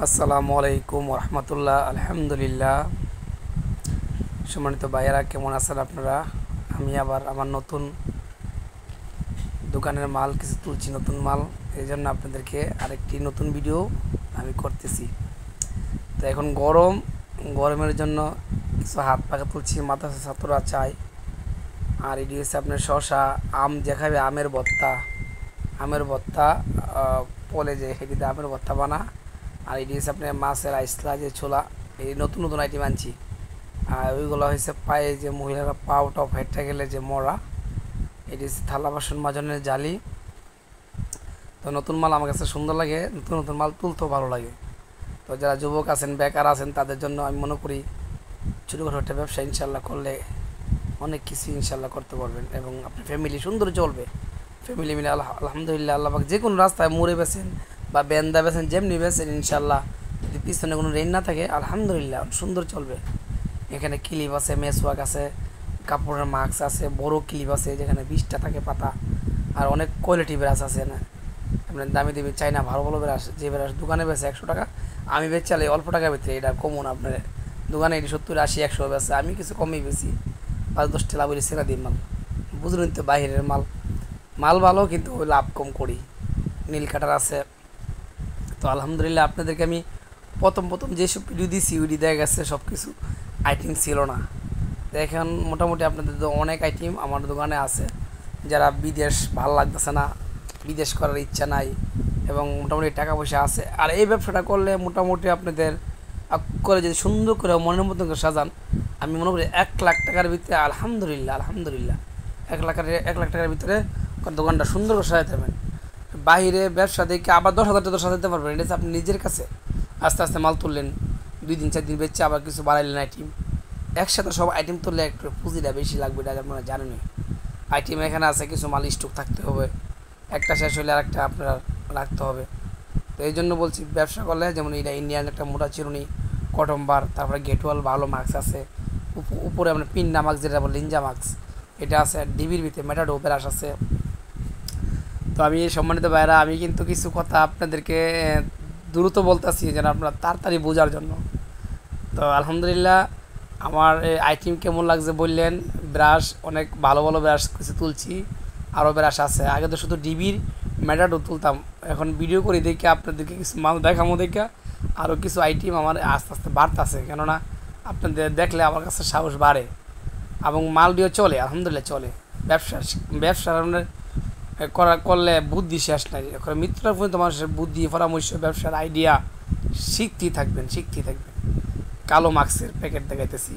আসসালামু আলাইকুম রহমতুল্লাহ। আলহামদুলিল্লাহ। সম্মানিত ভাইয়েরা, কেমন আছেন আপনারা? আমি আবার আমার নতুন দোকানের মাল কিছু তুলছি, নতুন মাল। এই জন্য আপনাদেরকে আরেকটি নতুন ভিডিও আমি করতেছি। তো এখন গরমের জন্য কিছু হাত পাখা তুলছি, মাদ্রাসা ছাত্ররা চাই। আর এটি হচ্ছে আপনার শশা, আম দেখাবে, আমের ভর্তা বলে যে সেটিতে আমের ভর্তা বানা। আর এটি হচ্ছে আপনার মাছের আইসলা, যে ছোলা, এই নতুন নতুন আইটেম আনছি। আর ওইগুলো হচ্ছে পায়ে যে মহিলারা পাও টপ হেঁটে গেলে যে মরা, এটি হচ্ছে থালা বাসন মাজনের জালি। তো নতুন মাল আমার কাছে সুন্দর লাগে, নতুন নতুন মাল তুলতেও ভালো লাগে। তো যারা যুবক আছেন, বেকার আছেন, তাদের জন্য আমি মনে করি ছোটোখাটো একটা ব্যবসা ইনশাল্লাহ করলে অনেক কিছু ইনশাল্লাহ করতে পারবেন এবং আপনার ফ্যামিলি সুন্দর চলবে। ফ্যামিলি মিলে আলহামদুলিল্লাহ, আল্লাহ পাক যে কোনো রাস্তায় মোড়ে বেছেন বা বেন্দা বেছেন, যেমনি বেছেন ইনশাল্লাহ, যদি পিছনে কোনো রেন না থাকে আলহামদুলিল্লাহ সুন্দর চলবে। এখানে ক্লিপ আছে, মেসওয়াক আছে, কাপড়ের মাস্ক আছে, বড় ক্লিপ আছে যেখানে 20টা থাকে পাতা। আর অনেক কোয়ালিটি ব্রাশ আছে না, আপনার দামি দামি চাই না, ভালো ভালো ব্রাশ। যে ব্রাশ দোকানে বেছে 100 টাকা, আমি বেচালে অল্প টাকার ভিতরে। এটা কমন, আপনার দোকানে এটি 70, 80, 100 বেছে, আমি কিছু কমই বেশি 5-10 টাকা বলে সেরা দিই মাল। বুঝলেন তো, বাইরের মাল মাল ভালো, কিন্তু ওই লাভ কম করি। নীল কাটার আছে। তো আলহামদুলিল্লাহ, আপনাদেরকে আমি প্রথম যেসব ভিডিও দিছি ওইটি দেখা গেছে সব কিছু আইটেম ছিল না। তো এখন মোটামুটি আপনাদের তো অনেক আইটেম আমার দোকানে আছে। যারা বিদেশ ভাল লাগতেছে না, বিদেশ করার ইচ্ছা নাই, এবং মোটামুটি টাকা পয়সা আছে, আর এই ব্যবসাটা করলে মোটামুটি আপনাদের করে যদি সুন্দর করে মনের মতন করে সাজান, আমি মনে করি 1 লাখ টাকার ভিতরে আলহামদুলিল্লাহ 1 লাখ টাকার ভিতরে দোকানটা সুন্দর করে সাজাতে পারবেন। বাইরে ব্যবসা দেখে আবার 10,000 টাকা সাজাতে পারবেন। এটা হচ্ছে আপনি নিজের কাছে আস্তে আস্তে মাল তুললেন, 2 দিন 4 দিন বেচে আবার কিছু বাড়াইলেন আইটেম। একসাথে সব আইটেম তুললে একটু পুঁজিটা বেশি লাগবে, এটা আপনারা জানেনই। আইটেম এখানে আছে, কিছু মাল স্টক থাকতে হবে, একটা শেষ হলে আরেকটা আপনার রাখতে হবে। তো এই জন্য বলছি, ব্যবসা করলে যেমন এটা ইন্ডিয়ান একটা মোটা চিরুনি, কটন বার, তারপরে গেটওয়াল ভালো মাস্ক আছে, উপরে আপনার পিন্না মাস্ক যেটা বলে লিঞ্জা মাস্ক, এটা আছে। ডিবির ভিতরে মেটাডো ব্রাশ আছে। তো আমি সম্মানিত ভাইরা, আমি কিন্তু কিছু কথা আপনাদেরকে দ্রুত বলতেছি যেন আপনারা তাড়াতাড়ি বোঝার জন্য। তো আলহামদুলিল্লাহ, আমার আইটেম কেমন লাগছে বললেন। ব্রাশ অনেক ভালো ভালো ব্রাশ কিছু তুলছি, আরও ব্রাশ আছে। আগে তো শুধু ডিবির মেটাডো তুলতাম, এখন ভিডিও করে দেখে আপনাদেরকে কিছু মাল দেখামো, দেখে আরও কিছু আইটেম আমার আস্তে আস্তে বাড়তেছে। কেননা আপনাদের দেখলে আমার কাছে সাহস বাড়ে এবং মাল দিয়ে চলে, আলহামদুলিল্লাহ চলে। ব্যবসা ব্যবসা করলে বুদ্ধি শেষ নাই। এখন মিত্ররা পর্যন্ত মানুষের বুদ্ধি, পরামর্শ, ব্যবসার আইডিয়া শিখতেই থাকবেন। কালো মাস্কের প্যাকেট দেখাইতেছি,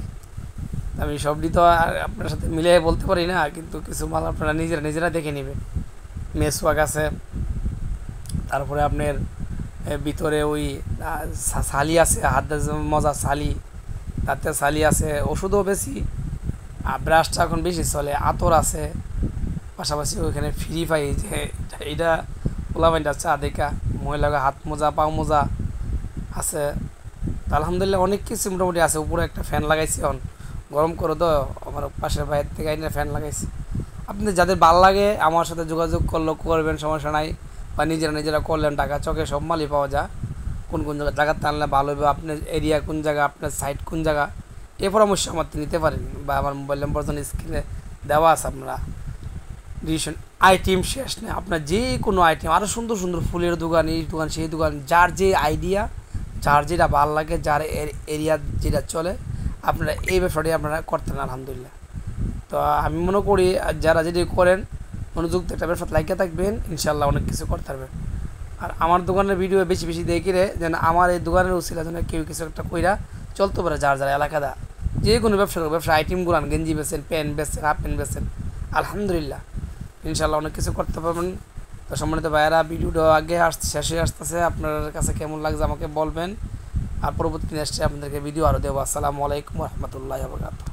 আমি সবটি তো আর আপনার সাথে মিলে বলতে পারি না, কিন্তু কিছু মাল আপনারা নিজেরা দেখে নেবেন। মেসওয়াক আছে, তারপরে আপনার ভিতরে ওই সালি আছে, হাতে মজা সালি, তাতে সালি আছে। ওষুধও বেশি, আর ব্রাশটা এখন বেশি চলে। আতর আছে, পাশাপাশি ওইখানে ফ্রি পাই যে এইটা পোলাপাইনটা চা দেখা, মহিলাকে হাত মোজা, পাও মোজা আছে। তো আলহামদুলিল্লাহ অনেক কিছু মোটামুটি আছে। উপরে একটা ফ্যান লাগাইছি, এখন গরম করে তো আমার পাশের বাইরের থেকে আইনে ফ্যান লাগাইছি। আপনি যাদের ভাল লাগে আমার সাথে যোগাযোগ করবেন, সমস্যা নাই। বা নিজেরা করলেন, টাকা চকে সব মালই পাওয়া যায়। কোন জায়গাতে আনলে ভালো হবে, আপনার এরিয়া কোন জায়গা, আপনার সাইট কোন জায়গা, এ পরামর্শ আমার নিতে পারেন, বা আমার মোবাইল নাম্বার স্ক্রিনে দেওয়া আছে। আপনারা ডিসিশন আইটেম শেষ নেই, আপনার যে কোনো আইটেম, আরও সুন্দর সুন্দর ফুলের দোকান, এই দোকান সেই দোকান, যার যে আইডিয়া, যার যেটা ভালো লাগে, যার এরিয়া যেটা চলে, আপনারা এই ব্যবসাটি আপনারা করতেন আলহামদুলিল্লাহ। তো আমি মনে করি যারা যেটি করেন মনোযুক্ত একটা ব্যবসা লাগিয়ে থাকবেন, ইনশাল্লাহ অনেক কিছু করতে পারবেন। আর আমার দোকানের ভিডিও বেশি বেশি দেখি রে, যেন আমার এই দোকানের উচিলা যেন কেউ কিছু একটা কইরা চলতে পারে। যার এলাকাটা যে কোনো ব্যবসা আইটেমগুলো, গেঞ্জি বেছেন, প্যান্ট বেছেন, হাফ প্যান্ট বেছেন, আলহামদুলিল্লাহ ইনশাল্লাহ অনেক কিছু করতে পারবেন। তো সম্মানিত ভাইয়েরা, ভিডিওটা আগে শেষে আসতেছে, আপনার কাছে কেমন লাগছে আমাকে বলবেন। আর পরবর্তী নেক্সটে আপনাদেরকে ভিডিও আরও দেবো। আসসালামু আলাইকুম রহমতুল্লাহ বরকাতুহু।